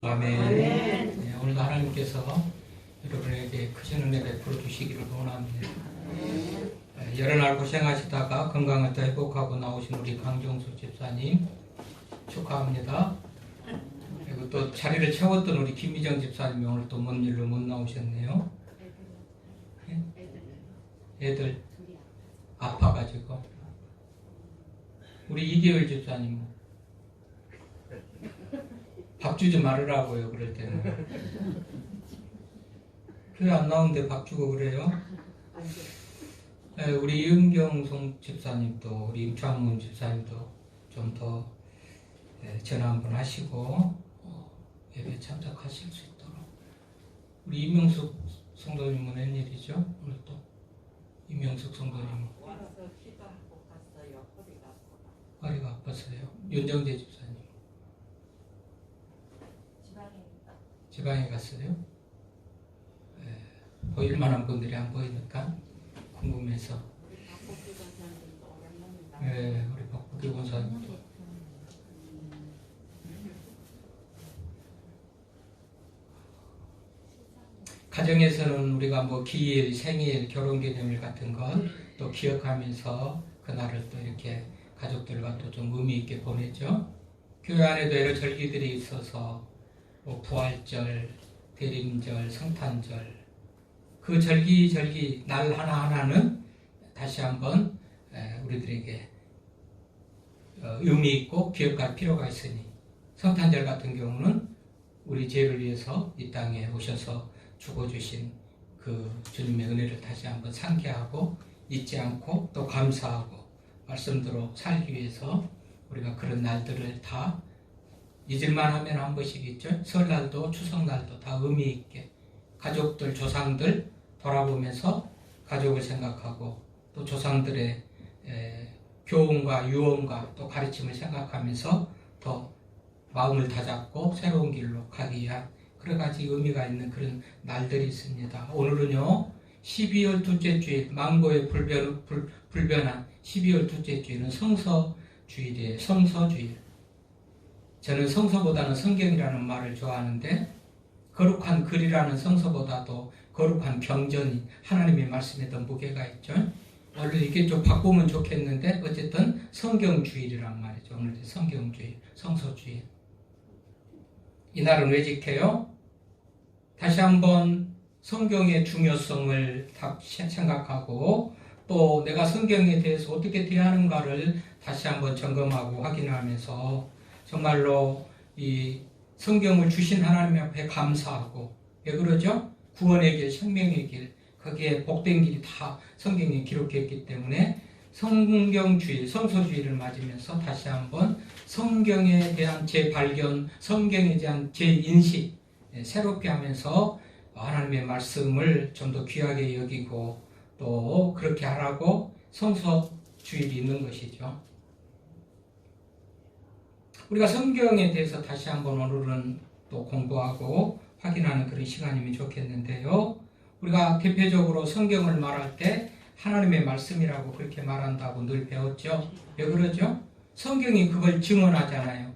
아멘. 네, 오늘도 하나님께서 여러분에게 크신 은혜 베풀어 주시기를 원합니다. 여러 날 고생하시다가 건강을 더 회복하고 나오신 우리 강정수 집사님 축하합니다. 그리고 또 자리를 채웠던 우리 김미정 집사님이 오늘 또 먼 일로 못 나오셨네요. 애들 아파가지고. 우리 이계열 집사님 밥 주지 말으라고요. 그럴 때는 교회 안 나오는데 밥 주고 그래요? 네, 우리 이은경 집사님도 우리 임창문 집사님도 좀 더 전화 한번 하시고 예배 참석하실 수 있도록. 우리 이명숙 성도님은 웬일이죠? 오늘 또 이명숙 성도님 와서 기도하고 갔어요. 허리가 아팠어요. 윤정재 집사님 지방에 갔어요? 보일 만한 분들이 안 보이니까 궁금해서. 우리 박복기 권사님도. 가정에서는 우리가 뭐 기일, 생일, 결혼기념일 같은 것 또 기억하면서 그날을 또 이렇게 가족들과 또 좀 의미 있게 보내죠. 교회 안에도 여러 절기들이 있어서 뭐 부활절, 대림절, 성탄절, 그 절기 날 하나하나는 다시 한번 우리들에게 의미 있고 기억할 필요가 있으니, 성탄절 같은 경우는 우리 죄를 위해서 이 땅에 오셔서 죽어주신 그 주님의 은혜를 다시 한번 상기하고 잊지 않고 또 감사하고 말씀대로 살기 위해서 우리가 그런 날들을 다 잊을만 하면 한 번씩 있죠. 설날도 추석날도 다 의미 있게 가족들, 조상들 돌아보면서 가족을 생각하고 또 조상들의 교훈과 유언과 또 가르침을 생각하면서 더 마음을 다잡고 새로운 길로 가기 위한 여러 가지 의미가 있는 그런 날들이 있습니다. 오늘은요 12월 둘째 주일, 망고의 불변한 12월 둘째 주일은 성서주일이에요. 성서주일. 저는 성서보다는 성경이라는 말을 좋아하는데, 거룩한 글이라는 성서보다도 거룩한 경전이 하나님의 말씀에 더 무게가 있죠. 원래 이게 좀 바꾸면 좋겠는데 어쨌든 성경주일이란 말이죠. 오늘은 성경주일, 성서주일. 이날은 왜 지켜요? 다시 한번 성경의 중요성을 생각하고 또 내가 성경에 대해서 어떻게 대하는가를 다시 한번 점검하고 확인하면서 정말로 이 성경을 주신 하나님 앞에 감사하고, 왜 그러죠? 구원의 길, 생명의 길, 거기에 복된 길이 다 성경에 기록했기 때문에 성경주일, 성서주일을 맞으면서 다시 한번 성경에 대한 재발견, 성경에 대한 재인식 새롭게 하면서 하나님의 말씀을 좀 더 귀하게 여기고 또 그렇게 하라고 성서주일이 있는 것이죠. 우리가 성경에 대해서 다시 한번 오늘은 또 공부하고 확인하는 그런 시간이면 좋겠는데요. 우리가 대표적으로 성경을 말할 때 하나님의 말씀이라고 그렇게 말한다고 늘 배웠죠. 왜 그러죠? 성경이 그걸 증언하잖아요.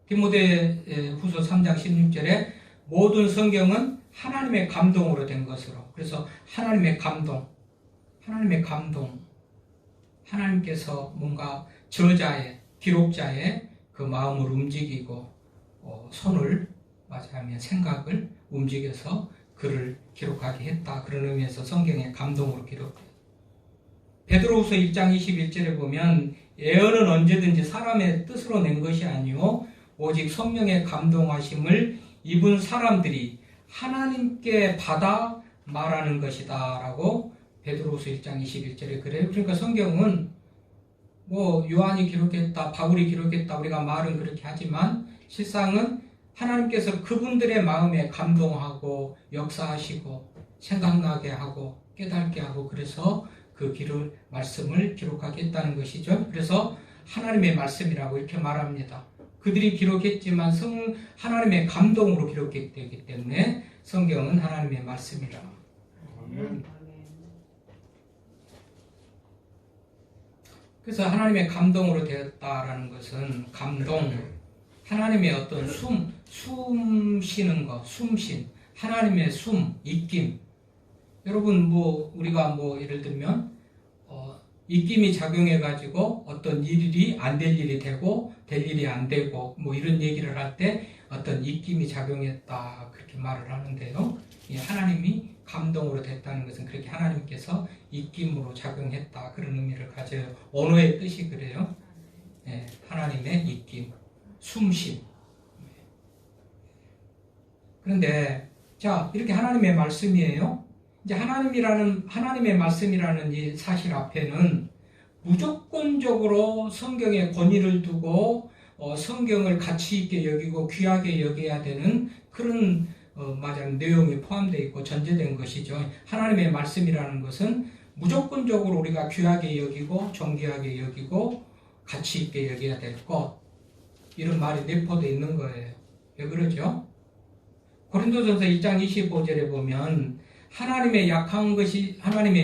디모데 후서 3장 16절에 모든 성경은 하나님의 감동으로 된 것으로. 그래서 하나님의 감동, 하나님께서 뭔가 저자의, 기록자의 그 마음을 움직이고 손을 맞이하며 생각을 움직여서 글을 기록하게 했다. 그런 의미에서 성경의 감동으로 기록돼요. 베드로후서 1장 21절에 보면 예언은 언제든지 사람의 뜻으로 낸 것이 아니요 오직 성령의 감동하심을 입은 사람들이 하나님께 받아 말하는 것이다 라고 베드로후서 1장 21절에 그래요. 그러니까 성경은 뭐 요한이 기록했다, 바울이 기록했다 우리가 말은 그렇게 하지만 실상은 하나님께서 그분들의 마음에 감동하고 역사하시고 생각나게 하고 깨닫게 하고 그래서 그 말씀을 기록하게 했다는 것이죠. 그래서 하나님의 말씀이라고 이렇게 말합니다. 그들이 기록했지만 하나님의 감동으로 기록되기 때문에 성경은 하나님의 말씀이라. 그래서 하나님의 감동으로 되었다라는 것은 감동, 하나님의 어떤 숨 쉬는 거, 숨쉰 하나님의 숨, 입김. 여러분 우리가 예를 들면 입김이 작용해가지고 어떤 일이 안 될 일이 되고 될 일이 안 되고 이런 얘기를 할 때 어떤 입김이 작용했다 그렇게 말을 하는데요. 이 하나님이 감동으로 됐다는 것은 그렇게 하나님께서 입김으로 작용했다 그런 의미를 가져요. 언어의 뜻이 그래요. 네, 하나님의 입김, 숨쉼. 그런데 자 이렇게 하나님의 말씀이에요. 이제 하나님의 말씀이라는 이 사실 앞에는 무조건적으로 성경에 권위를 두고 성경을 가치 있게 여기고 귀하게 여겨야 되는 그런 내용이 포함되어 있고 전제된 것이죠. 하나님의 말씀이라는 것은 무조건적으로 우리가 귀하게 여기고 존귀하게 여기고 가치 있게 여겨야 될 것, 이런 말이 내포되어 있는 거예요. 왜 그러죠? 고린도전서 2장 25절에 보면 하나님의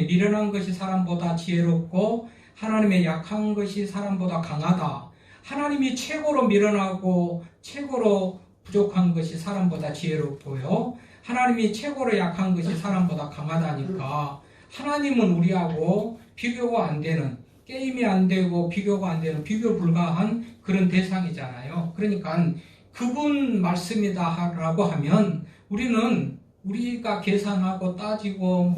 미련한 것이 사람보다 지혜롭고 하나님의 약한 것이 사람보다 강하다. 하나님이 최고로 미련하고 최고로 부족한 것이 사람보다 지혜롭고요. 하나님이 최고로 약한 것이 사람보다 강하다니까 하나님은 우리하고 비교가 안 되는, 게임이 안 되고 비교가 안 되는, 비교 불가한 그런 대상이잖아요. 그러니까 그분 말씀이다라고 하면 우리가 계산하고 따지고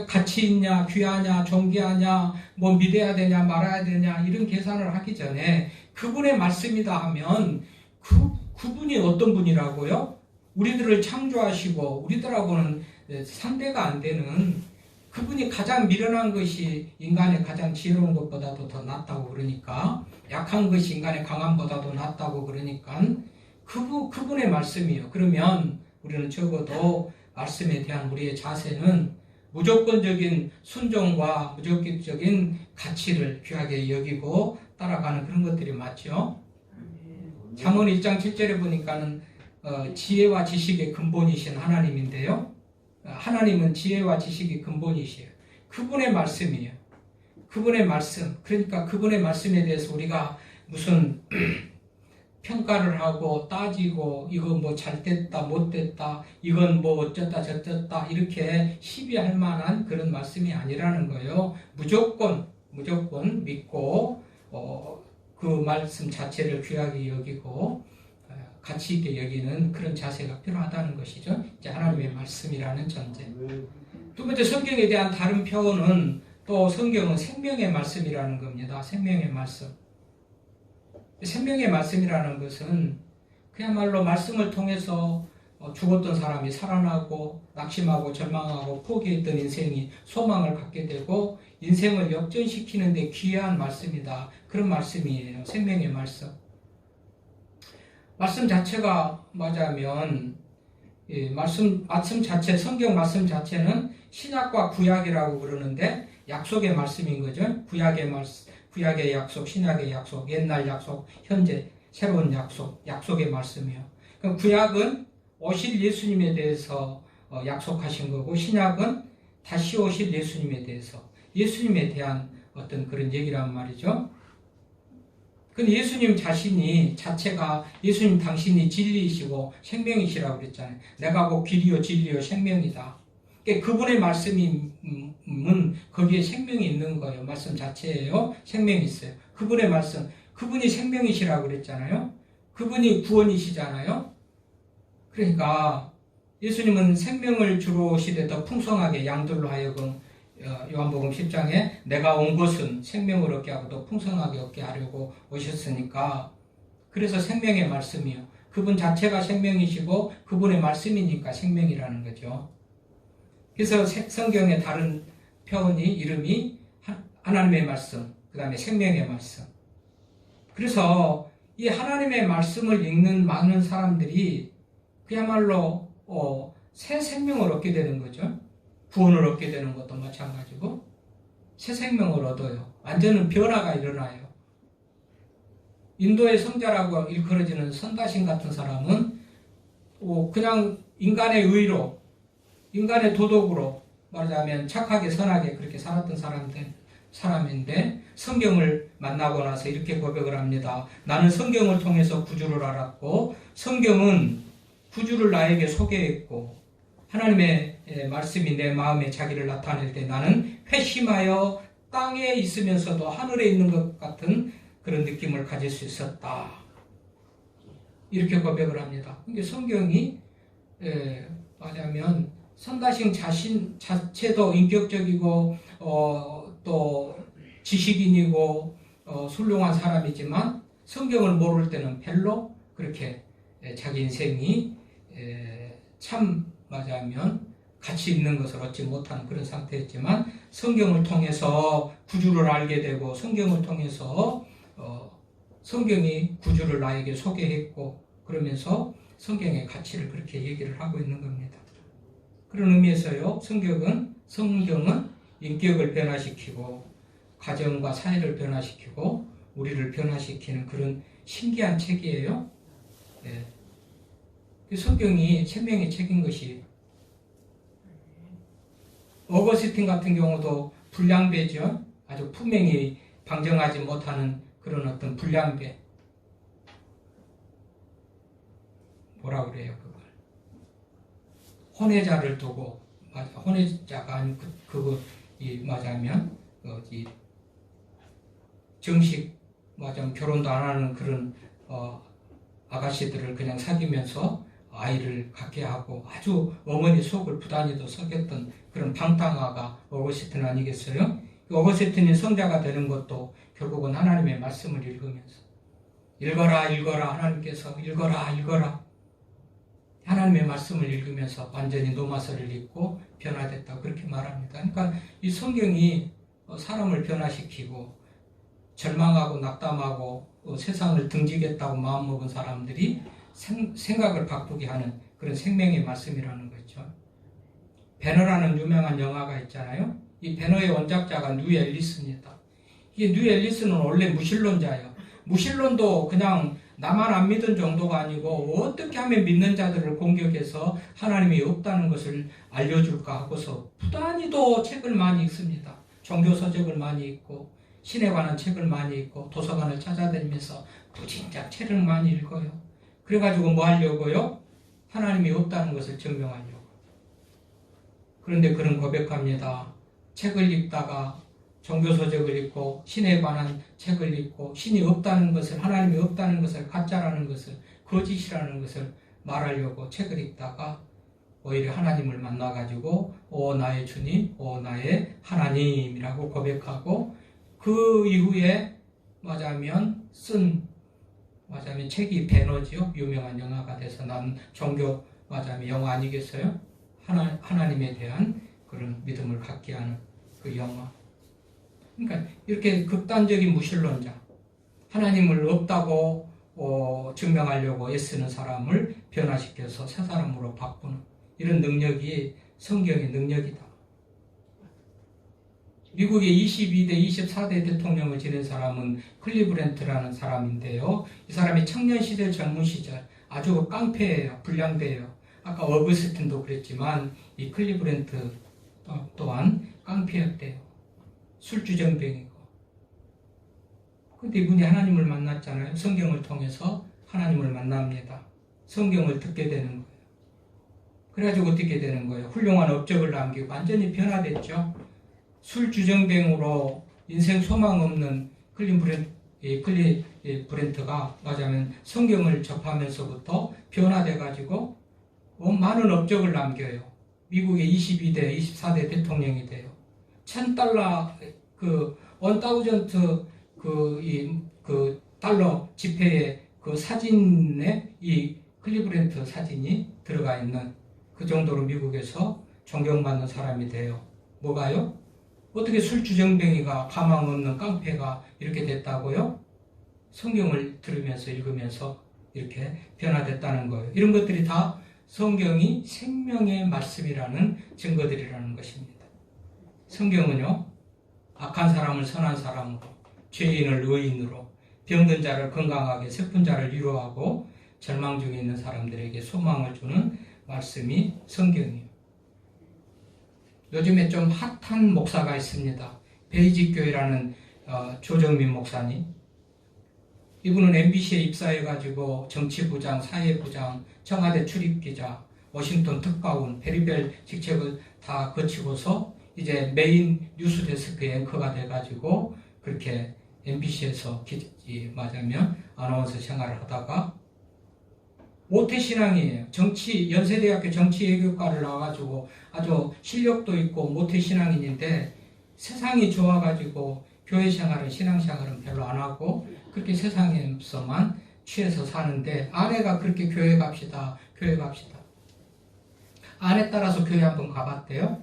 가치 있냐, 귀하냐, 존귀하냐, 믿어야 되냐, 말아야 되냐 이런 계산을 하기 전에 그분의 말씀이다 하면 그분이 어떤 분이라고요? 우리들을 창조하시고 우리들하고는 상대가 안 되는 그분이 가장 미련한 것이 인간의 가장 지혜로운 것보다도 더 낫다고 그러니까, 약한 것이 인간의 강함보다도 낫다고 그러니까 그분의 말씀이에요. 그러면 우리는 적어도 말씀에 대한 우리의 자세는 무조건적인 순종과 무조건적인 가치를 귀하게 여기고 따라가는 그런 것들이 맞죠. 잠언 1장 7절에 보니까는 지혜와 지식의 근본이신 하나님인데요. 하나님은 지혜와 지식의 근본이시에요. 그분의 말씀이에요. 그분의 말씀. 그러니까 그분의 말씀에 대해서 우리가 무슨 평가를 하고 따지고 이거 잘 됐다 못 됐다 이건 어쩌다 저쩌다 이렇게 시비할 만한 그런 말씀이 아니라는 거예요. 무조건 믿고 그 말씀 자체를 귀하게 여기고 가치 있게 여기는 그런 자세가 필요하다는 것이죠. 이제 하나님의 말씀이라는 전제. 두 번째, 성경에 대한 다른 표현은 또 성경은 생명의 말씀이라는 겁니다. 생명의 말씀. 생명의 말씀이라는 것은 그야말로 말씀을 통해서 죽었던 사람이 살아나고 낙심하고 절망하고 포기했던 인생이 소망을 갖게 되고 인생을 역전시키는 데 귀한 말씀이다. 그런 말씀이에요. 생명의 말씀. 말씀 자체가 말하자면 말씀 자체, 성경 말씀 자체는 신약과 구약이라고 그러는데 약속의 말씀인 거죠. 구약의 약속, 신약의 약속, 옛날 약속, 현재 새로운 약속, 약속의 말씀이에요. 그럼 구약은 오실 예수님에 대해서 약속하신 거고, 신약은 다시 오실 예수님에 대해서, 예수님에 대한 어떤 그런 얘기란 말이죠. 근데 예수님 자체가 예수님 당신이 진리이시고 생명이시라고 그랬잖아요. 내가 곧 길이요 진리요 생명이다. 그러니까 그분의 말씀은 거기에 생명이 있는 거예요. 말씀 자체예요. 생명이 있어요. 그분의 말씀, 그분이 생명이시라고 그랬잖아요. 그분이 구원이시잖아요. 그러니까 예수님은 생명을 주러 오시되 더 풍성하게 양들로 하여금 요한복음 10장에 내가 온 것은 생명을 얻게 하고 더 풍성하게 얻게 하려고 오셨으니까, 그래서 생명의 말씀이요. 그분 자체가 생명이시고 그분의 말씀이니까 생명이라는 거죠. 그래서 성경의 다른 표현이 이름이 하나님의 말씀, 그 다음에 생명의 말씀. 그래서 이 하나님의 말씀을 읽는 많은 사람들이 그야말로 새 생명을 얻게 되는 거죠. 구원을 얻게 되는 것도 마찬가지고 새 생명을 얻어요. 완전한 변화가 일어나요. 인도의 성자라고 일컬어지는 선다신 같은 사람은 그냥 인간의 의로, 인간의 도덕으로 말하자면 착하게 선하게 그렇게 살았던 사람인데 성경을 만나고 나서 이렇게 고백을 합니다. 나는 성경을 통해서 구주를 알았고 성경은 구주를 나에게 소개했고 하나님의 말씀이 내 마음에 자기를 나타낼 때 나는 회심하여 땅에 있으면서도 하늘에 있는 것 같은 그런 느낌을 가질 수 있었다. 이렇게 고백을 합니다. 이게 성경이 말하자면 선다신 자신 자체도 인격적이고 또 지식인이고 훌륭한 사람이지만 성경을 모를 때는 별로 그렇게 자기 인생이 참 말하자면 가치 있는 것을 얻지 못하는 그런 상태였지만 성경을 통해서 구주를 알게 되고 성경을 통해서 성경이 구주를 나에게 소개했고 그러면서 성경의 가치를 그렇게 얘기를 하고 있는 겁니다. 그런 의미에서요, 성경은 인격을 변화시키고 가정과 사회를 변화시키고 우리를 변화시키는 그런 신기한 책이에요. 성경이 생명의 책인 것이 어거스틴 같은 경우도 불량배죠. 아주 품행이 방정하지 못하는 그런 어떤 불량배. 뭐라 그래요, 그걸? 혼외자를 두고, 혼외자가 아닌 맞으면, 정식, 결혼도 안 하는 그런, 아가씨들을 그냥 사귀면서 아이를 갖게 하고 아주 어머니 속을 부단히도 썩였던 그런 방탕아가 어거스틴 아니겠어요? 어거스틴이 성자가 되는 것도 결국은 하나님의 말씀을 읽으면서 읽어라 하나님께서 읽어라 하나님의 말씀을 읽으면서 완전히 노마서를 읽고 변화됐다 그렇게 말합니다. 그러니까 이 성경이 사람을 변화시키고 절망하고 낙담하고 세상을 등지겠다고 마음먹은 사람들이 생각을 바꾸게 하는 그런 생명의 말씀이라는 거죠. 배너라는 유명한 영화가 있잖아요. 이 배너의 원작자가 뉴 앨리스입니다. 이 뉴 앨리스는 원래 무신론자예요. 무신론도 그냥 나만 안 믿은 정도가 아니고 어떻게 하면 믿는 자들을 공격해서 하나님이 없다는 것을 알려줄까 하고서 부단히도 책을 많이 읽습니다. 종교서적을 많이 읽고 신에 관한 책을 많이 읽고 도서관을 찾아다니면서 부진작 책을 많이 읽어요. 그래가지고 뭐 하려고요? 하나님이 없다는 것을 증명하려고. 그런데 그는 고백합니다. 책을 읽다가 종교서적을 읽고 신에 관한 책을 읽고 신이 없다는 것을 하나님이 없다는 것을 가짜라는 것을 거짓이라는 것을 말하려고 책을 읽다가 오히려 하나님을 만나가지고 오 나의 주님, 오 나의 하나님이라고 고백하고 그 이후에 맞으면 책이 배너지요. 유명한 영화가 돼서 난 종교 맞으면 영화 아니겠어요? 하나님에 대한 그런 믿음을 갖게 하는 그 영화. 그러니까 이렇게 극단적인 무신론자, 하나님을 없다고 증명하려고 애쓰는 사람을 변화시켜서 새 사람으로 바꾸는 이런 능력이 성경의 능력이다. 미국의 22대, 24대 대통령을 지낸 사람은 클리브랜트라는 사람인데요. 이 사람이 청년 시절, 젊은 시절 아주 깡패예요. 불량배예요. 아까 어거스틴도 그랬지만 이 클리브랜트 또한 깡패였대요. 술주정뱅이고. 근데 이분이 하나님을 만났잖아요. 성경을 통해서 하나님을 만납니다. 성경을 듣게 되는 거예요. 그래가지고 어떻게 되는 거예요? 훌륭한 업적을 남기고 완전히 변화됐죠. 술주정뱅으로 인생 소망 없는 클리브랜트가 맞으면 성경을 접하면서부터 변화돼가지고 많은 업적을 남겨요. 미국의 22대, 24대 대통령이 돼요. $1000 1000 달러 지폐에 그 사진에 이 클리브랜트 사진이 들어가 있는 그 정도로 미국에서 존경받는 사람이 돼요. 뭐가요? 어떻게 술주정뱅이가 가망 없는 깡패가 이렇게 됐다고요? 성경을 들으면서 읽으면서 이렇게 변화됐다는 거예요. 이런 것들이 다 성경이 생명의 말씀이라는 증거들이라는 것입니다. 성경은요, 악한 사람을 선한 사람으로, 죄인을 의인으로, 병든 자를 건강하게, 슬픈 자를 위로하고, 절망 중에 있는 사람들에게 소망을 주는 말씀이 성경이에요. 요즘에 좀 핫한 목사가 있습니다. 베이직 교회라는 조정민 목사님. 이분은 MBC에 입사해가지고 정치부장, 사회부장, 청와대 출입기자, 워싱턴 특파원, 베리벨 직책을 다 거치고서 이제 메인 뉴스 데스크 앵커가 돼가지고 그렇게 MBC에서 맞으면 아나운서 생활을 하다가 모태신앙이에요. 연세대학교 정치외교과를 나와가지고 아주 실력도 있고 모태신앙인인데 세상이 좋아가지고 교회 생활은 신앙생활은 별로 안 하고 그렇게 세상에서만 취해서 사는데 아내가 그렇게 교회 갑시다. 아내 따라서 교회 한번 가봤대요.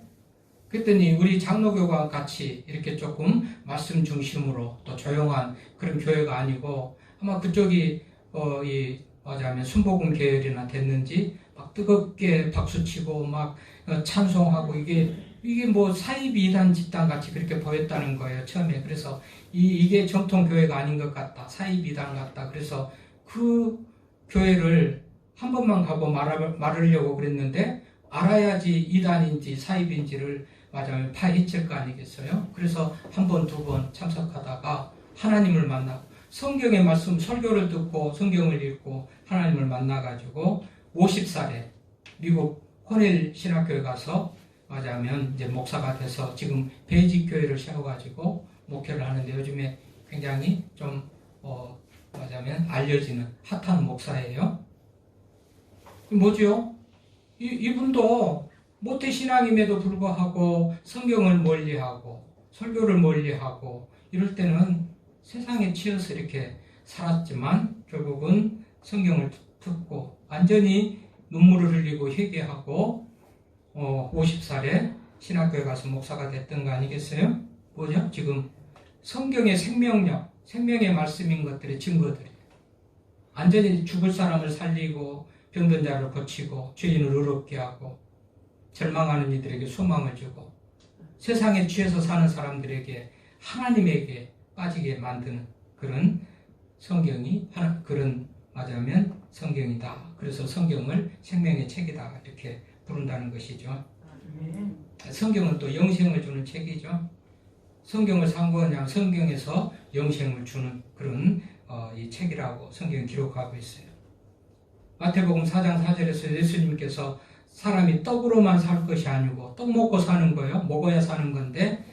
그랬더니 우리 장로교와 같이 이렇게 조금 말씀 중심으로 또 조용한 그런 교회가 아니고 아마 그쪽이 맞아면 순복음 계열이나 됐는지 막 뜨겁게 박수치고 막 찬송하고 이게 뭐 사이비단 집단 같이 그렇게 보였다는 거예요 처음에. 그래서 이게 정통 교회가 아닌 것 같다, 사이비단 같다. 그래서 그 교회를 한 번만 가고 말하려고 그랬는데 알아야지 이단인지 사이비인지를 맞아면 파헤칠 거 아니겠어요? 그래서 한 번, 두 번 참석하다가 하나님을 만나고 성경의 말씀 설교를 듣고 성경을 읽고 하나님을 만나가지고 50살에 미국 호넬 신학교에 가서 맞아면 이제 목사가 돼서 지금 베이직 교회를 세워가지고 목회를 하는데 요즘에 굉장히 좀 맞아면 알려지는 핫한 목사예요. 뭐죠? 이분도 모태신앙임에도 불구하고 성경을 멀리하고 설교를 멀리하고 이럴 때는 세상에 치여서 이렇게 살았지만 결국은 성경을 듣고 완전히 눈물을 흘리고 회개하고 50살에 신학교에 가서 목사가 됐던 거 아니겠어요? 뭐죠? 지금 성경의 생명력, 생명의 말씀인 것들의 증거들이에요. 완전히 죽을 사람을 살리고 병든 자를 고치고 죄인을 의롭게 하고 절망하는 이들에게 소망을 주고 세상에 취해서 사는 사람들에게 하나님에게 빠지게 만드는 그런 성경이 그런 맞으면 성경이다. 그래서 성경을 생명의 책이다 이렇게 부른다는 것이죠. 성경은 또 영생을 주는 책이죠. 성경을 산 거냐 성경에서 영생을 주는 그런 이 책이라고 성경이 기록하고 있어요. 마태복음 4장 4절에서 예수님께서 사람이 떡으로만 살 것이 아니고 떡 먹고 사는 거예요. 먹어야 사는 건데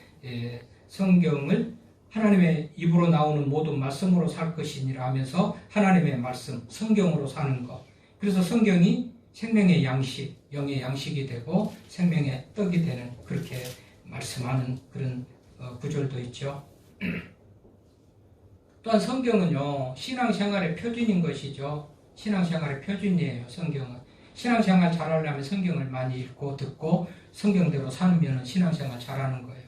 성경을 하나님의 입으로 나오는 모든 말씀으로 살 것이니라 하면서 하나님의 말씀, 성경으로 사는 것. 그래서 성경이 생명의 양식, 영의 양식이 되고 생명의 떡이 되는 그렇게 말씀하는 그런 구절도 있죠. 또한 성경은요, 신앙생활의 표준인 것이죠. 신앙생활의 표준이에요, 성경은. 신앙생활 잘하려면 성경을 많이 읽고 듣고 성경대로 살면 신앙생활 잘하는 거예요.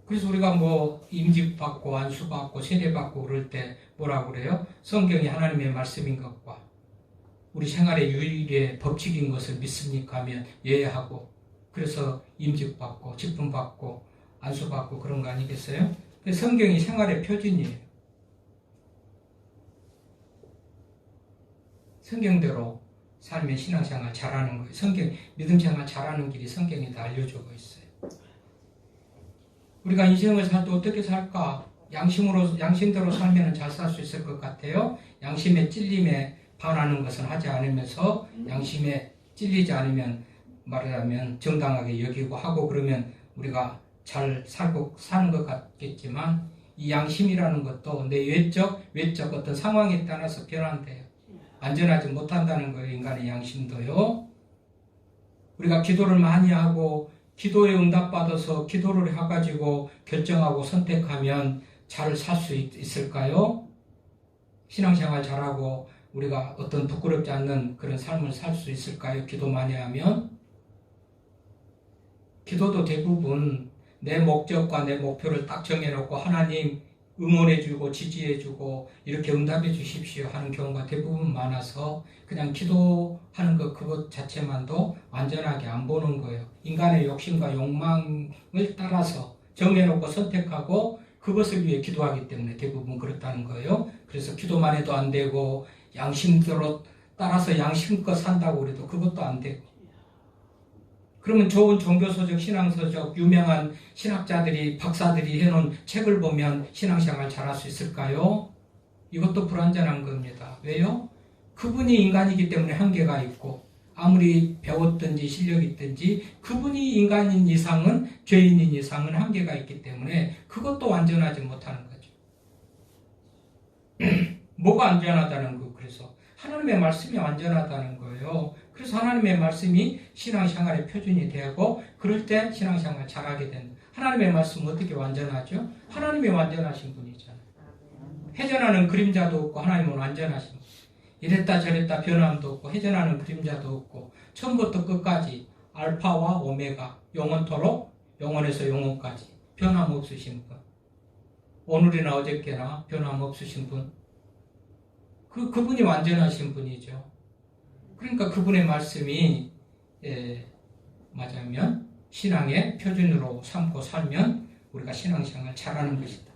그래서 우리가 뭐 임직받고 안수받고 세례받고 그럴 때 뭐라고 그래요? 성경이 하나님의 말씀인 것과 우리 생활의 유일의 법칙인 것을 믿습니까 하면 예하고 그래서 임직받고 직분받고 안수받고 그런 거 아니겠어요? 성경이 생활의 표준이에요. 성경대로 삶의 신앙생활 잘하는 거예요. 성경 믿음생활 잘하는 길이 성경에 다 알려주고 있어요. 우리가 인생을 살 때 어떻게 살까? 양심대로 살면 잘 살 수 있을 것 같아요. 양심의 찔림에 반하는 것은 하지 않으면서 양심에 찔리지 않으면 말하자면 정당하게 여기고 하고 그러면 우리가 잘 살고 사는 것 같겠지만 이 양심이라는 것도 내 외적 어떤 상황에 따라서 변한대요. 안전하지 못한다는 거예요. 인간의 양심도요. 우리가 기도를 많이 하고 기도에 응답받아서 기도를 해가지고 결정하고 선택하면 잘 살 수 있을까요? 신앙생활 잘하고 우리가 어떤 부끄럽지 않는 그런 삶을 살 수 있을까요? 기도 많이 하면? 기도도 대부분 내 목적과 내 목표를 딱 정해놓고 하나님 응원해주고 지지해주고 이렇게 응답해 주십시오 하는 경우가 대부분 많아서 그냥 기도하는 것 그것 자체만도 완전하게 안 보는 거예요. 인간의 욕심과 욕망을 따라서 정해놓고 선택하고 그것을 위해 기도하기 때문에 대부분 그렇다는 거예요. 그래서 기도만 해도 안 되고 양심대로 따라서 양심껏 산다고 그래도 그것도 안 되고 그러면 좋은 종교서적, 신앙서적, 유명한 신학자들이, 박사들이 해놓은 책을 보면 신앙생활 잘할 수 있을까요? 이것도 불완전한 겁니다. 왜요? 그분이 인간이기 때문에 한계가 있고, 아무리 배웠든지 실력이 있든지 그분이 인간인 이상은, 죄인인 이상은 한계가 있기 때문에 그것도 완전하지 못하는 거죠. 뭐가 완전하다는 거? 그래서 하나님의 말씀이 완전하다는 거예요. 그래서 하나님의 말씀이 신앙생활의 표준이 되고, 그럴 때 신앙생활 잘하게 된다. 하나님의 말씀은 어떻게 완전하죠? 하나님이 완전하신 분이잖아요. 회전하는 그림자도 없고 하나님은 완전하신 분. 이랬다 저랬다 변함도 없고 회전하는 그림자도 없고 처음부터 끝까지 알파와 오메가, 영원토록 영원에서 영원까지 변함없으신 분. 오늘이나 어저께나 변함없으신 분. 그분이 완전하신 분이죠. 그러니까 그분의 말씀이 맞으면 신앙의 표준으로 삼고 살면 우리가 신앙생활 잘하는 것이다.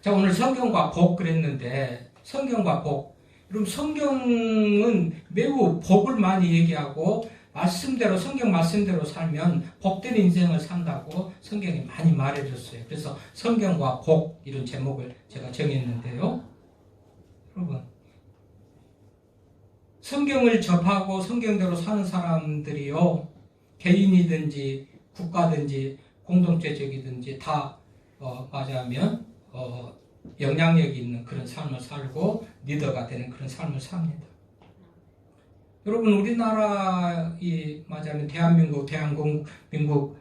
자, 오늘 성경과 복 그랬는데, 성경과 복. 그럼 성경은 매우 복을 많이 얘기하고 말씀대로, 성경 말씀대로 살면 복된 인생을 산다고 성경이 많이 말해줬어요. 그래서 성경과 복 이런 제목을 제가 정했는데요. 여러분, 성경을 접하고 성경대로 사는 사람들이요, 개인이든지 국가든지 공동체적이든지 다 맞아면 영향력이 있는 그런 삶을 살고 리더가 되는 그런 삶을 삽니다. 여러분, 우리나라 맞아면 대한민국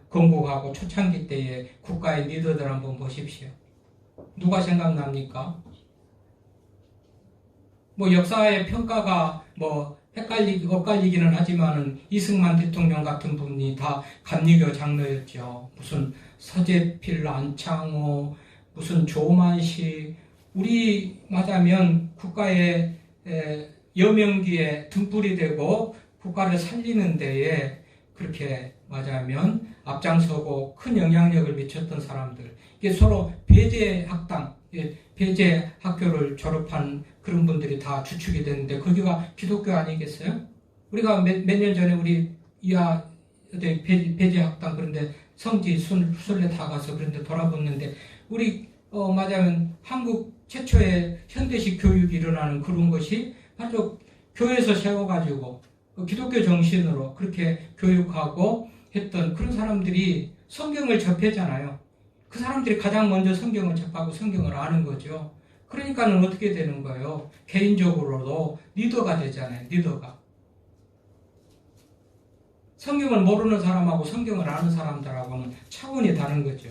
건국하고 초창기 때의 국가의 리더들 한번 보십시오. 누가 생각납니까? 뭐 역사의 평가가 뭐 엇갈리기는 하지만은 이승만 대통령 같은 분이 다 감리교 장로였죠. 무슨 서재필, 안창호, 무슨 조만식, 우리 맞아면 국가의 여명기에 등불이 되고 국가를 살리는 데에 그렇게 맞아면 앞장서고 큰 영향력을 미쳤던 사람들. 이게 서로 배제학당, 배제학교를 졸업한 그런 분들이 다 주축이 됐는데 거기가 기독교 아니겠어요? 우리가 몇 년 전에 우리 이하 배제학당 그런데 성지 순례 다 가서 그런데 돌아봤는데 우리 맞아면 한국 최초의 현대식 교육이 일어나는 그런 것이 바로 교회에서 세워가지고 기독교 정신으로 그렇게 교육하고 했던 그런 사람들이 성경을 접했잖아요. 그 사람들이 가장 먼저 성경을 접하고 성경을 아는 거죠. 그러니까는 어떻게 되는 거예요? 개인적으로도 리더가 되잖아요. 리더가. 성경을 모르는 사람하고 성경을 아는 사람들하고는 차원이 다른 거죠.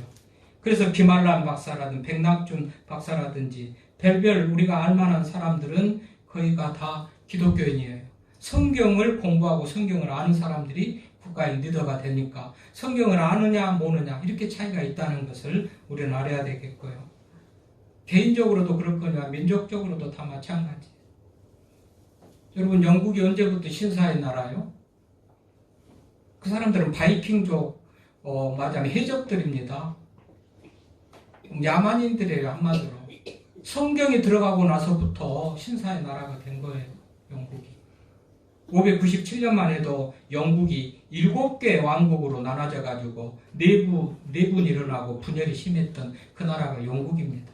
그래서 김알람 박사라든지 백낙준 박사라든지 별별 우리가 알만한 사람들은 거의가 다 기독교인이에요. 성경을 공부하고 성경을 아는 사람들이 국가의 리더가 되니까 성경을 아느냐 모르냐 이렇게 차이가 있다는 것을 우리는 알아야 되겠고요. 개인적으로도 그럴 거냐 민족적으로도 다 마찬가지. 여러분, 영국이 언제부터 신사의 나라요? 그 사람들은 바이킹족 맞아면 해적들입니다. 야만인들이에요. 한마디로. 성경이 들어가고 나서부터 신사의 나라가 된 거예요. 영국이. 597년만 해도 영국이 7개 왕국으로 나눠져 가지고 내분 일어나고 분열이 심했던 그 나라가 영국입니다.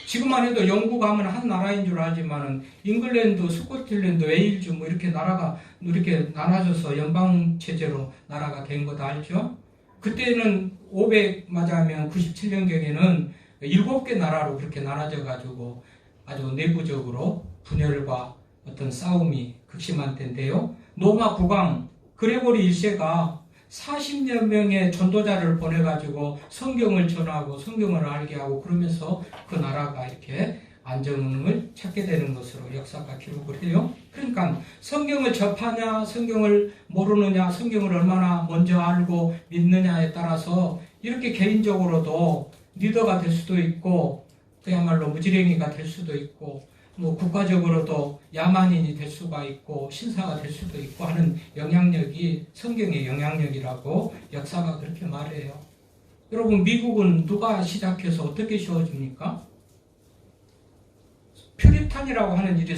지금만 해도 영국 하면 한 나라인 줄 알지만은 잉글랜드, 스코틀랜드, 웨일즈 뭐 이렇게 나라가 이렇게 나눠져서 연방 체제로 나라가 된 거 다 알죠? 그때는 597년경에는 7개 나라로 그렇게 나눠져 가지고 아주 내부적으로 분열과 어떤 싸움이 극심한 때인데요. 로마 국왕 그레고리 1세가 40여 명의 전도자를 보내가지고 성경을 전하고 성경을 알게 하고 그러면서 그 나라가 이렇게 안정을 찾게 되는 것으로 역사가 기록을 해요. 그러니까 성경을 접하냐 성경을 모르느냐 성경을 얼마나 먼저 알고 믿느냐에 따라서 이렇게 개인적으로도 리더가 될 수도 있고 그야말로 무지랭이가 될 수도 있고 뭐 국가적으로도 야만인이 될 수가 있고 신사가 될 수도 있고 하는 영향력이 성경의 영향력이라고 역사가 그렇게 말해요. 여러분, 미국은 누가 시작해서 어떻게 쉬워집니까? 퓨리탄이라고 하는 일이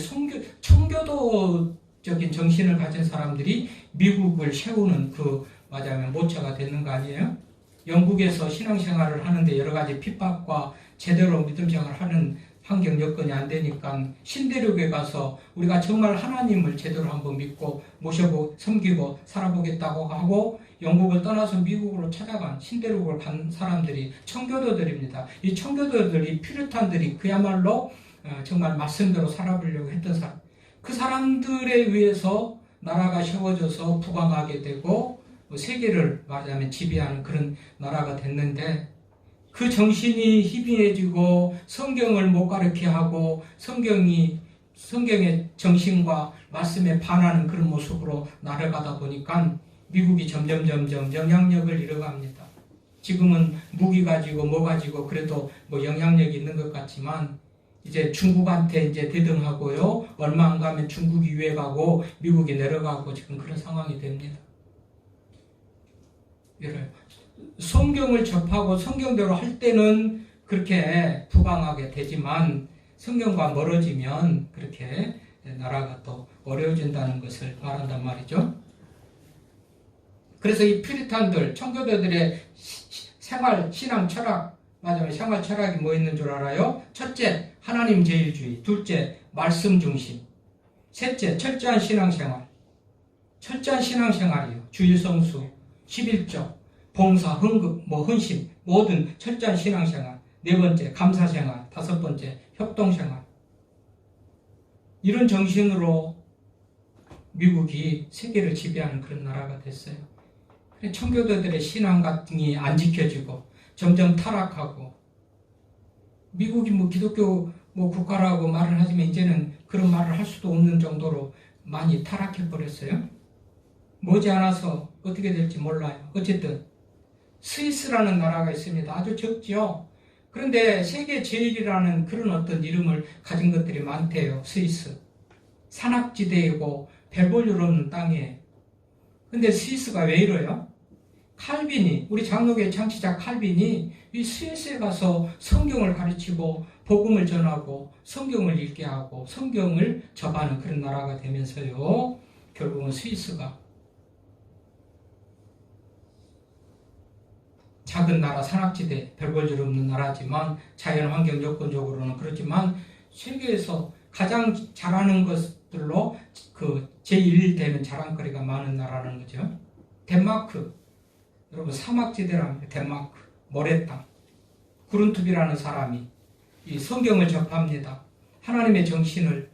청교도 적인 정신을 가진 사람들이 미국을 세우는 그 맞아면 모처가 되는 거 아니에요? 영국에서 신앙생활을 하는데 여러 가지 핍박과 제대로 믿음 생활을 하는 환경 여건이 안 되니까 신대륙에 가서 우리가 정말 하나님을 제대로 한번 믿고 모셔보고 섬기고 살아보겠다고 하고 영국을 떠나서 미국으로 찾아간 신대륙을 간 사람들이 청교도들입니다. 이 청교도들, 이 퓨리탄들이 그야말로 정말 말씀대로 살아보려고 했던 사람. 그 사람들에 의해서 나라가 세워져서 부강하게 되고 세계를 말하자면 지배하는 그런 나라가 됐는데 그 정신이 희미해지고 성경을 못 가르치게 하고 성경의 정신과 말씀에 반하는 그런 모습으로 나아가다 보니까 미국이 점점 영향력을 잃어갑니다. 지금은 무기 가지고 뭐 가지고 그래도 뭐 영향력이 있는 것 같지만 이제 중국한테 이제 대등하고요. 얼마 안 가면 중국이 위에 가고 미국이 내려가고 지금 그런 상황이 됩니다. 성경을 접하고 성경대로 할 때는 그렇게 부강하게 되지만 성경과 멀어지면 그렇게 나라가 또 어려워진다는 것을 말한단 말이죠. 그래서 이 퓨리탄들, 청교도들의 생활, 신앙, 철학, 맞아요. 생활 철학이 뭐 있는 줄 알아요? 첫째, 하나님 제일주의. 둘째, 말씀 중심. 셋째, 철저한 신앙생활. 철저한 신앙생활이요. 주일성수, 11조, 봉사, 헌금, 헌신, 모든 철저한 신앙생활. 네 번째, 감사생활. 다섯 번째, 협동생활. 이런 정신으로 미국이 세계를 지배하는 그런 나라가 됐어요. 청교도들의 신앙이 안 지켜지고 점점 타락하고 미국이 기독교 국가라고 말을 하지만 이제는 그런 말을 할 수도 없는 정도로 많이 타락해 버렸어요. 머지않아서 어떻게 될지 몰라요. 어쨌든 스위스라는 나라가 있습니다. 아주 적지요. 그런데 세계 제일이라는 그런 어떤 이름을 가진 것들이 많대요. 스위스. 산악지대이고 별 볼 일 없는 땅이에요. 근데 스위스가 왜 이래요? 칼빈이, 우리 장로교의 창시자 칼빈이 이 스위스에 가서 성경을 가르치고 복음을 전하고 성경을 읽게 하고 성경을 접하는 그런 나라가 되면서요. 결국은 스위스가 작은 나라, 산악지대, 별 볼 일 없는 나라지만 자연환경 여건적으로는 그렇지만 세계에서 가장 잘하는 것들로 그 제1 되는 자랑거리가 많은 나라라는 거죠. 덴마크, 여러분 사막지대랍니다. 덴마크, 모래땅, 구른투비라는 사람이 이 성경을 접합니다. 하나님의 정신을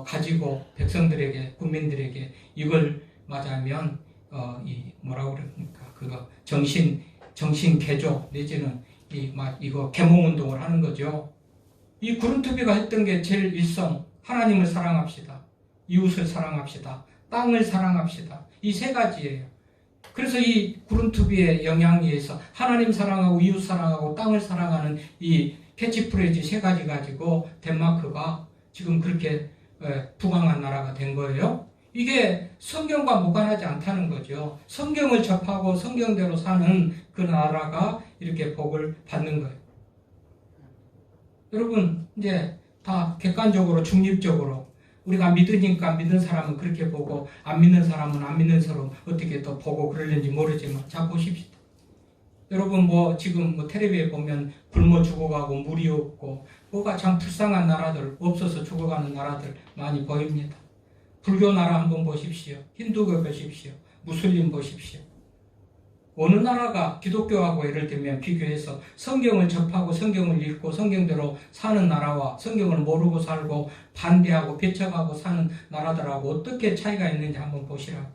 가지고 백성들에게, 국민들에게 이걸 맞으면 이 뭐라고 그럽니까? 그거 정신 개조 내지는 이거 계몽운동을 하는 거죠. 이 구른투비가 했던 게 제일 일성, 하나님을 사랑합시다. 이웃을 사랑합시다. 땅을 사랑합시다. 이 세 가지예요. 그래서 이 구른투비의 영향에 의해서 하나님 사랑하고 이웃 사랑하고 땅을 사랑하는 이 캐치프레이즈 세 가지 가지고 덴마크가 지금 그렇게 부강한 나라가 된 거예요. 이게 성경과 무관하지 않다는 거죠. 성경을 접하고 성경대로 사는 그 나라가 이렇게 복을 받는 거예요. 여러분 이제 다 객관적으로 중립적으로 우리가 믿으니까 믿는 사람은 그렇게 보고 안 믿는 사람은 안 믿는 사람 어떻게 또 보고 그러는지 모르지만 자 보십시다. 여러분 지금 텔레비에 보면 굶어 죽어가고 물이 없고 뭐가 참 불쌍한 나라들 없어서 죽어가는 나라들 많이 보입니다. 불교 나라 한번 보십시오. 힌두교 보십시오. 무슬림 보십시오. 어느 나라가 기독교하고 예를 들면 비교해서 성경을 접하고 성경을 읽고 성경대로 사는 나라와 성경을 모르고 살고 반대하고 배척하고 사는 나라들하고 어떻게 차이가 있는지 한번 보시라고.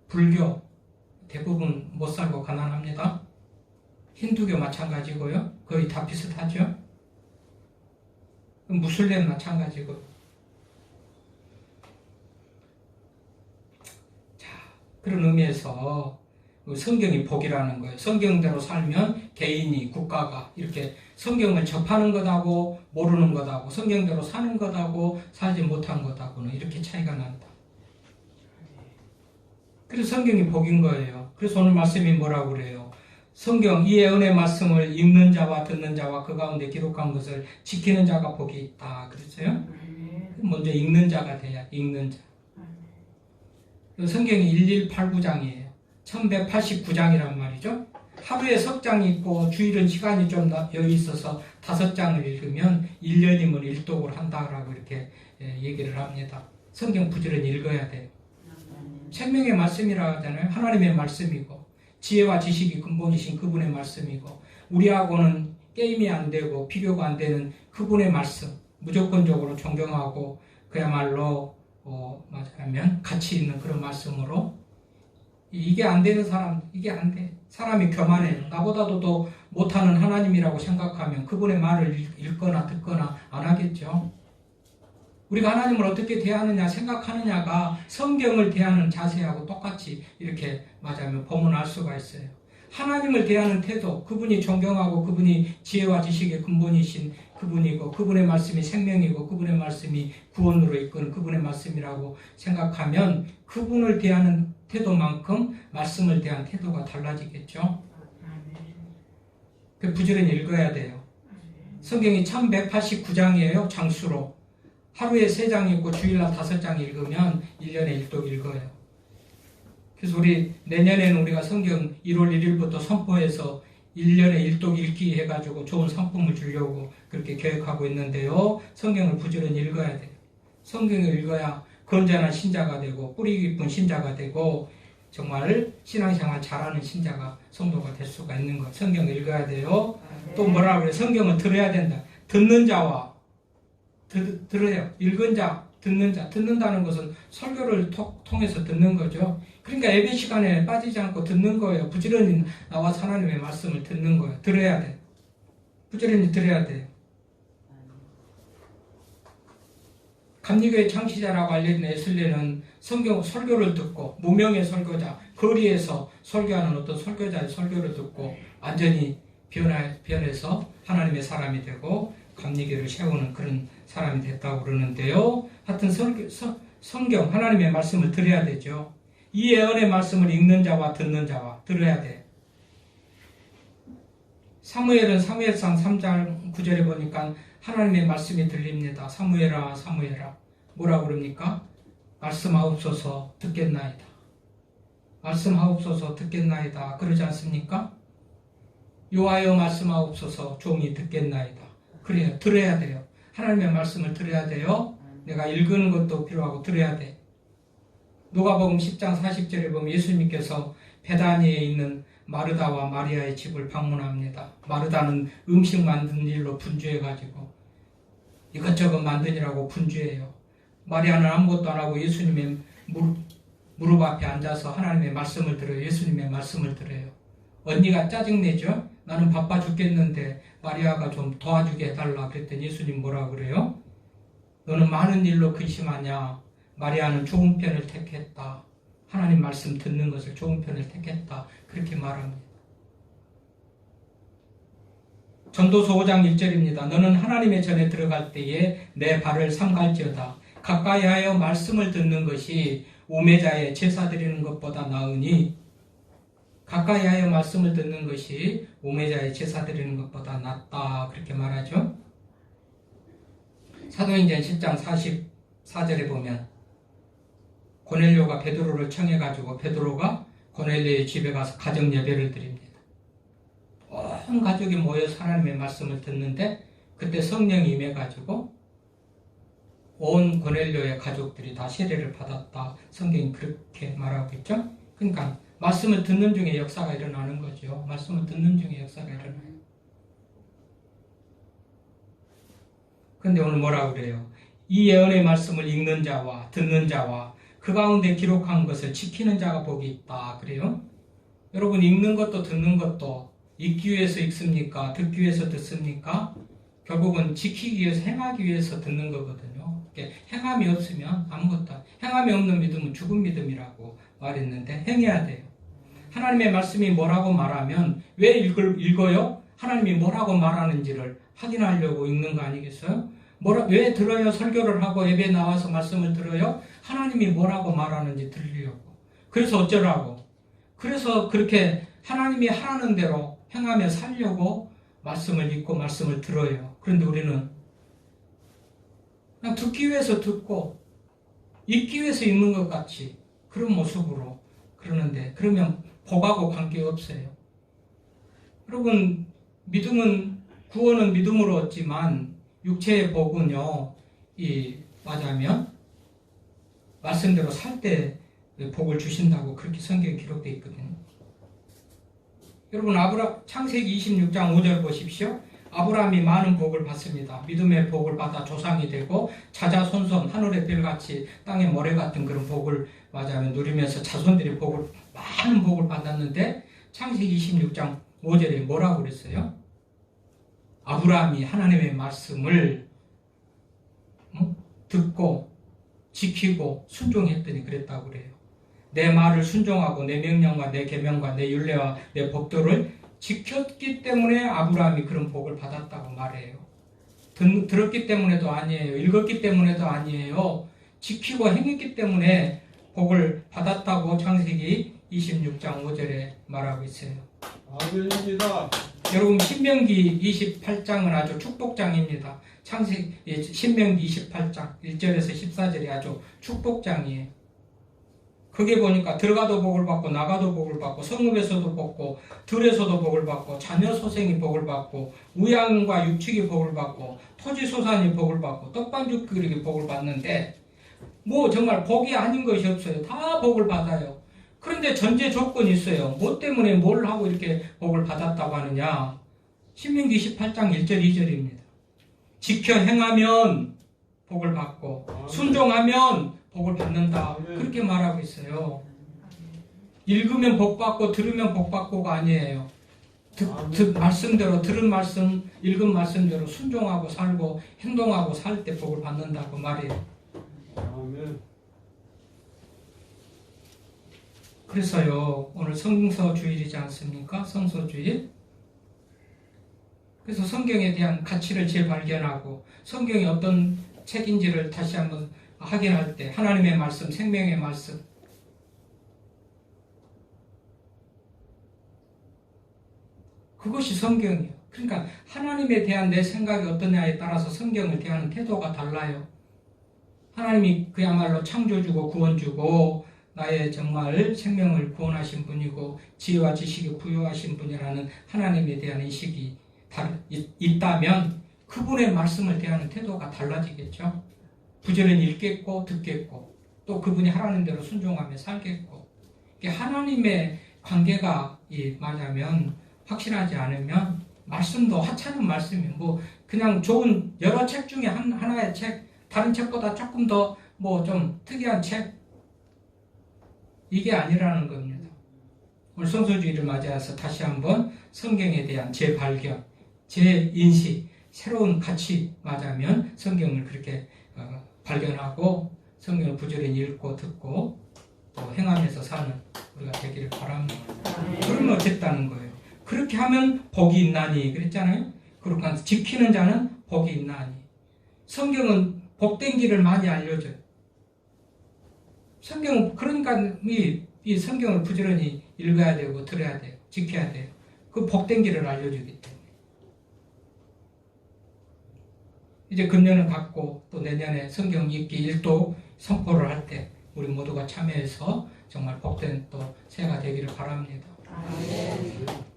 불교 대부분 못 살고 가난합니다. 힌두교 마찬가지고요. 거의 다 비슷하죠. 무슬림 마찬가지고. 그런 의미에서 성경이 복이라는 거예요. 성경대로 살면 개인이, 국가가 이렇게 성경을 접하는 것하고 모르는 것하고 성경대로 사는 것하고 살지 못한 것하고는 이렇게 차이가 난다. 그래서 성경이 복인 거예요. 그래서 오늘 말씀이 뭐라고 그래요? 성경 이 예언의 말씀을 읽는 자와 듣는 자와 그 가운데 기록한 것을 지키는 자가 복이 있다. 그랬어요? 먼저 읽는 자가 돼야 읽는 자. 성경이 1189장이에요. 1189장이란 말이죠. 하루에 석 장이 있고 주일은 시간이 좀 여유 있어서 5장을 읽으면 1년이면 1독을 한다라고 이렇게 얘기를 합니다. 성경 부지런히 읽어야 돼요. 생명의 말씀이라 하잖아요. 하나님의 말씀이고 지혜와 지식이 근본이신 그분의 말씀이고 우리하고는 게임이 안 되고 비교가 안 되는 그분의 말씀 무조건적으로 존경하고 그야말로 말하면 가치 있는 그런 말씀으로 이게 안 되는 사람 이게 안 돼. 사람이 교만해요. 나보다도 더 못하는 하나님이라고 생각하면 그분의 말을 읽거나 듣거나 안 하겠죠. 우리가 하나님을 어떻게 대하느냐 생각하느냐가 성경을 대하는 자세하고 똑같이 이렇게 맞으면 보면 수가 있어요. 하나님을 대하는 태도, 그분이 존경하고 그분이 지혜와 지식의 근본이신 그분이고 그분의 말씀이 생명이고 그분의 말씀이 구원으로 이끄는 그분의 말씀이라고 생각하면 그분을 대하는 태도만큼 말씀을 대한 태도가 달라지겠죠. 그 부지런히 읽어야 돼요. 성경이 1189장이에요. 장수로. 하루에 3장 읽고 주일날 5장 읽으면 1년에 1독 읽어요. 그래서 우리 내년에는 우리가 성경 1월 1일부터 선포해서 1년에 1독 읽기 해가지고 좋은 상품을 주려고 그렇게 계획하고 있는데요. 성경을 부지런히 읽어야 돼요. 성경을 읽어야 건전한 신자가 되고 뿌리 깊은 신자가 되고 정말 신앙생활 잘하는 신자가 성도가 될 수가 있는 것. 성경을 읽어야 돼요. 또 뭐라 그래요? 성경은 들어야 된다. 듣는 자와 들어요. 읽은 자, 듣는 자. 듣는다는 것은 설교를 통해서 듣는 거죠. 그러니까 예배 시간에 빠지지 않고 듣는 거예요. 부지런히 나와서 하나님의 말씀을 듣는 거예요. 들어야 돼. 부지런히 들어야 돼요. 감리교의 창시자라고 알려진 에슬레는 성경 설교를 듣고 무명의 설교자, 거리에서 설교하는 어떤 설교자의 설교를 듣고 완전히 변해서 하나님의 사람이 되고 감리교를 세우는 그런 사람이 됐다고 그러는데요. 하여튼 성경 하나님의 말씀을 들어야 되죠. 이 예언의 말씀을 읽는 자와 듣는 자와 들어야 돼. 사무엘은 사무엘상 3장 9절에 보니까 하나님의 말씀이 들립니다. 사무엘아 사무엘아 뭐라 그럽니까? 말씀하옵소서 듣겠나이다. 말씀하옵소서 듣겠나이다. 그러지 않습니까? 여호와여 말씀하옵소서 종이 듣겠나이다. 그래요. 들어야 돼요. 하나님의 말씀을 들어야 돼요. 내가 읽는 것도 필요하고 들어야 돼. 누가복음 10장 40절에 보면 예수님께서 베다니에 있는 마르다와 마리아의 집을 방문합니다. 마르다는 음식 만드는 일로 분주해가지고 이것저것 만드느라고 분주해요. 마리아는 아무것도 안 하고 예수님의 무릎 앞에 앉아서 하나님의 말씀을 들어요. 예수님의 말씀을 들어요. 언니가 짜증내죠? 나는 바빠 죽겠는데 마리아가 좀 도와주게 해달라 그랬더니 예수님 뭐라 그래요? 너는 많은 일로 근심하냐? 마리아는 좋은 편을 택했다. 하나님 말씀 듣는 것을 좋은 편을 택했다. 그렇게 말합니다. 전도서 5장 1절입니다. 너는 하나님의 전에 들어갈 때에 내 발을 삼갈지어다. 가까이 하여 말씀을 듣는 것이 우매자의 제사 드리는 것보다 나으니 가까이 하여 말씀을 듣는 것이 우매자의 제사 드리는 것보다 낫다. 그렇게 말하죠. 사도행전 10장 44절에 보면 고넬료가 베드로를 청해가지고 베드로가 고넬료의 집에 가서 가정 예배를 드립니다. 온 가족이 모여서 하나님의 말씀을 듣는데 그때 성령이 임해가지고 온 고넬료의 가족들이 다 세례를 받았다. 성경이 그렇게 말하고 있죠. 그러니까 말씀을 듣는 중에 역사가 일어나는 거죠. 말씀을 듣는 중에 역사가 일어나요. 그런데 오늘 뭐라고 그래요? 이 예언의 말씀을 읽는 자와 듣는 자와 그 가운데 기록한 것을 지키는 자가 복이 있다. 그래요? 여러분 읽는 것도 듣는 것도 읽기 위해서 읽습니까? 듣기 위해서 듣습니까? 결국은 지키기 위해서 행하기 위해서 듣는 거거든요. 행함이 없으면 아무것도 행함이 없는 믿음은 죽은 믿음이라고 말했는데 행해야 돼요. 하나님의 말씀이 뭐라고 말하면 왜 읽어요? 하나님이 뭐라고 말하는지를 확인하려고 읽는 거 아니겠어요? 왜 들어요? 설교를 하고 예배 나와서 말씀을 들어요? 하나님이 뭐라고 말하는지 들으려고. 그래서 어쩌라고? 그래서 그렇게 하나님이 하라는 대로 행하며 살려고 말씀을 읽고 말씀을 들어요. 그런데 우리는 그냥 듣기 위해서 듣고 읽기 위해서 읽는 것 같이 그런 모습으로 그러는데, 그러면 복하고 관계없어요. 여러분, 믿음은, 구원은 믿음으로 얻지만 육체의 복은요, 맞아면 말씀대로 살 때 복을 주신다고 그렇게 성경에 기록되어 있거든요. 여러분, 창세기 26장 5절 보십시오. 아브라함이 많은 복을 받습니다. 믿음의 복을 받아 조상이 되고 자자손손 하늘의 별같이 땅의 모래 같은 그런 복을 맞아면 누리면서 자손들이 많은 복을 받았는데, 창세기 26장 5절에 뭐라고 그랬어요? 아브라함이 하나님의 말씀을 듣고 지키고 순종했더니 그랬다고 그래요. 내 말을 순종하고 내 명령과 내 계명과 내 율례와 내 법도를 지켰기 때문에 아브라함이 그런 복을 받았다고 말해요. 들었기 때문에도 아니에요. 읽었기 때문에도 아니에요. 지키고 행했기 때문에 복을 받았다고 창세기 26장 5절에 말하고 있어요. 아멘입니다. 여러분, 신명기 28장은 아주 축복장입니다. 신명기 28장 1절에서 14절이 아주 축복장이에요. 거기에 보니까 들어가도 복을 받고 나가도 복을 받고 성읍에서도 복고 들에서도 복을 받고 자녀 소생이 복을 받고 우양과 육축이 복을 받고 토지 소산이 복을 받고 떡반죽 그릇이 복을 받는데, 뭐 정말 복이 아닌 것이 없어요. 다 복을 받아요. 그런데 전제 조건이 있어요. 뭐 때문에 뭘 하고 이렇게 복을 받았다고 하느냐? 신명기 18장 1절 2절입니다. 지켜 행하면 복을 받고 순종하면 복을 받는다. 그렇게 말하고 있어요. 읽으면 복 받고 들으면 복 받고가 아니에요. 말씀대로 들은 말씀, 읽은 말씀대로 순종하고 살고 행동하고 살 때 복을 받는다고 말해요. 아멘. 그래서요, 오늘 성서주일이지 않습니까? 성서주일. 그래서 성경에 대한 가치를 재발견하고 성경이 어떤 책인지를 다시 한번 확인할 때 하나님의 말씀, 생명의 말씀, 그것이 성경이에요. 그러니까 하나님에 대한 내 생각이 어떠냐에 따라서 성경을 대하는 태도가 달라요. 하나님이 그야말로 창조주고 구원주고 나의 정말 생명을 구원하신 분이고 지혜와 지식이 부여하신 분이라는 하나님에 대한 인식이 있다면 그분의 말씀을 대하는 태도가 달라지겠죠. 부지런히 읽겠고 듣겠고 또 그분이 하라는 대로 순종하며 살겠고, 하나님의 관계가 맞으면 확실하지 않으면 말씀도 하찮은 말씀이 그냥 좋은 여러 책 중에 하나의 책, 다른 책보다 조금 더 좀 특이한 책, 이게 아니라는 겁니다. 오늘 성서주의를 맞이해서 다시 한번 성경에 대한 재발견, 재인식, 새로운 가치 맞으면 성경을 그렇게 발견하고 성경을 부지런히 읽고 듣고 또 행하면서 사는 우리가 되기를 바랍니다. 그러면 어쨌다는 거예요. 그렇게 하면 복이 있나니 그랬잖아요. 그러니까 지키는 자는 복이 있나니. 성경은 복된 길을 많이 알려줘요. 성경은 그러니까 이 성경을 부지런히 읽어야 되고 들어야 돼요. 지켜야 돼요. 그 복된 길을 알려주기 때문에. 이제 금년을 갖고 또 내년에 성경 읽기 일독 선포를 할 때 우리 모두가 참여해서 정말 복된 또 새해가 되기를 바랍니다. 아멘.